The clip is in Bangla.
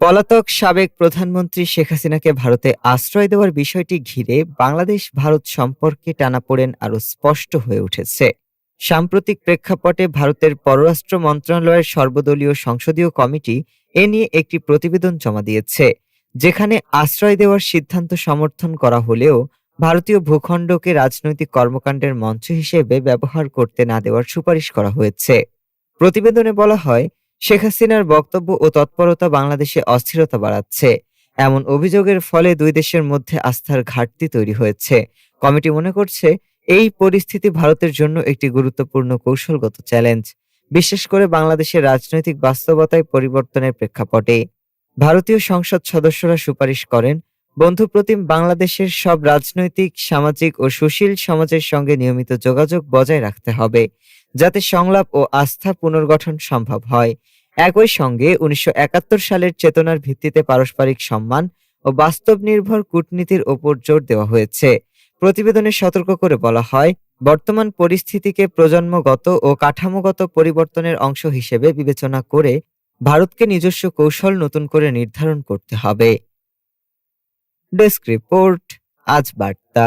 পলাতক সাবেক প্রধানমন্ত্রী শেখ হাসিনাকে ভারতে আশ্রয় দেওয়ার বিষয়টি ঘিরে বাংলাদেশ ভারত সম্পর্কে টানাপোড়েন আরও স্পষ্ট হয়ে উঠেছে। সাম্প্রতিক প্রেক্ষাপটে ভারতের পররাষ্ট্র মন্ত্রণালয়ের সর্বদলীয় সংসদীয় কমিটি এ নিয়ে একটি প্রতিবেদন জমা দিয়েছে, যেখানে আশ্রয় দেওয়ার সিদ্ধান্ত সমর্থন করা হলেও ভারতীয় ভূখণ্ডকে রাজনৈতিক কর্মকাণ্ডের মঞ্চ হিসেবে ব্যবহার করতে না দেওয়ার সুপারিশ করা হয়েছে। প্রতিবেদনে বলা হয়, শেখ হাসিনার বক্তব্য ও তৎপরতা বাংলাদেশে অস্থিরতা বাড়াচ্ছে। এমন অভিযোগের ফলে দুই দেশের মধ্যে আস্থার ঘাটতি তৈরি হয়েছে। কমিটি মনে করছে, এই পরিস্থিতি ভারতের জন্য একটি গুরুত্বপূর্ণ কৌশলগত চ্যালেঞ্জ, বিশেষ করে বাংলাদেশের রাজনৈতিক বাস্তবতায় পরিবর্তনের প্রেক্ষাপটে। ভারতীয় সংসদ সদস্যরা সুপারিশ করেন, বন্ধুপ্রতিম বাংলাদেশের সব রাজনৈতিক, সামাজিক ও সুশীল সমাজের সঙ্গে নিয়মিত যোগাযোগ বজায় রাখতে হবে, যাতে সংলাপ ও আস্থা পুনর্গঠন সম্ভব হয়। একই সঙ্গে ১৯৭১ সালের চেতনার ভিত্তিতে পারস্পরিক সম্মান ও বাস্তব নির্ভর কূটনীতির ওপর জোর দেওয়া হয়েছে। প্রতিবেদনে সতর্ক করে বলা হয়, বর্তমান পরিস্থিতিকে প্রজন্মগত ও কাঠামোগত পরিবর্তনের অংশ হিসেবে বিবেচনা করে ভারতকে নিজস্ব কৌশল নতুন করে নির্ধারণ করতে হবে। ডেস্ক রিপোর্ট, আজ বার্তা।